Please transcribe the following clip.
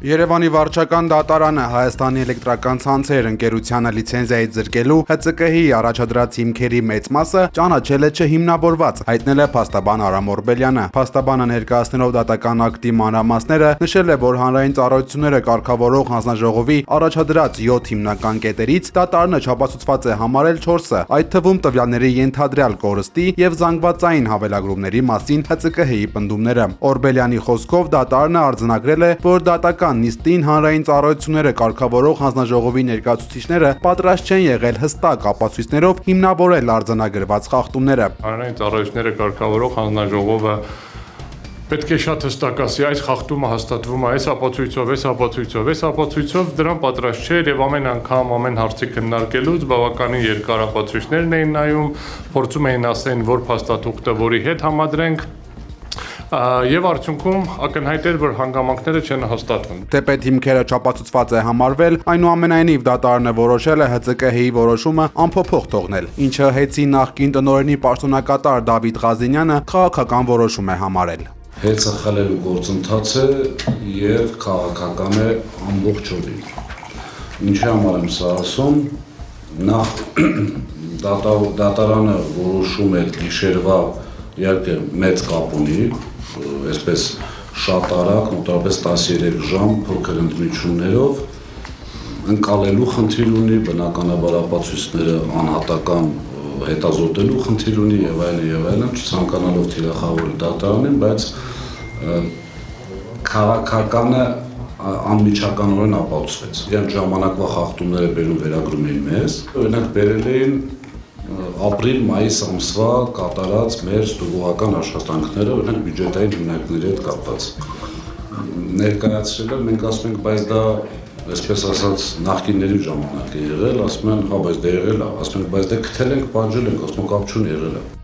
Երևանի վարչական դատարանը Հայաստանի էլեկտրական ցանցեր ընկերությանը լիցենզիայից զրկելու ՀՑԿ-ի առաջադրած հիմքերի մեծ մասը ճանաչել է չհիմնավորված, հայտնել է փաստաբան Արամ Օրբելյանը։ Փաստաբանը ներկայացնելով դատական ակտի մանրամասները նշել է, որ հանրային ծառայությունները կարգավորող հանձնաժողովի առաջադրած 7 հիմնական կետերից դատարանը չապացուցված է համարել 4-ը, այդ թվում տվյալների ենթադրյալ կորստի եւ զանգվածային հավելագրումների մասին ՀՑԿ-ի պնդումները։ Օրբելյանի խոսքով դատարանը արձանագրել է, որ դատական նիստին հանրային ծառայությունները կարգավորող հանձնաժողովի ներկայացուցիչները պատրաստ չեն եղել հստակ ապացույցներով հիմնավորել արձանագրված խախտումները։ Հանրային ծառայությունները կարգավորող հանձնաժողովը պետք է շատ հստակ ասի, այս խախտումը հաստատվում է այս ապացույցով, դրան պատրաստ չէր եւ ամեն անգամ ամեն հարցի քննարկելուց բավականին երկար ապացույցներն էին նայում, փորձում էին ասեն, որ փաստաթուղթը որի հետ համադրենք եւ արդյունքում ակնհայտ էր, որ հանգամանքները չեն հաստատվում։ Թեպետ հիմքերը չապացուցված է համարվել, այնուամենայնիվ դատարանը որոշել է ՀՑԿ-ի որոշումը անփոփոխ թողնել, ինչը ՀԵՑ-ի նախկին տնօրենի պաշտոնակատար Դավիթ Ղազենյանը քաղաքական որոշում է համարել։ ՀԵՑ-ը խլելու գործընթացը եւ քաղաքական է ամբողջովին։ Ինչի համար եմ սա ասում, նախ դատարանը որոշում է գիշերվա իհարկե մեծ կապ ունի, այսպես շատ արագ, մոտավորապես 13 ժամ փոքր ընդմիջումներով ընկալելու խնդիր ունի, բնականաբար ապացույցները անհատական հետազոտելու խնդիր ունի եւ այլն, չցանկանալով թիրախավորել դատարանին, բայց քաղաքականը անմիջականորեն ապացուցվեց։ Իրենք ժամանակվա խախտումները բերում վերագրում էին մեզ, օրինակ բերել էին ապրիլ-մայիս ամսվա կատարած մեր ստուգողական աշխատանքները, օրինակ բյուջետային հիմնարկների հետ կապված։ Ներկայացրել մենք ասում ենք, բայց դա, այսպես ասած, նախկինների ժամանակ է եղել, ասում են, հա, բայց դա եղել է, ասում ենք, բայց դա գտել ենք, պատժել ենք, ասում կապ չունի եղել է։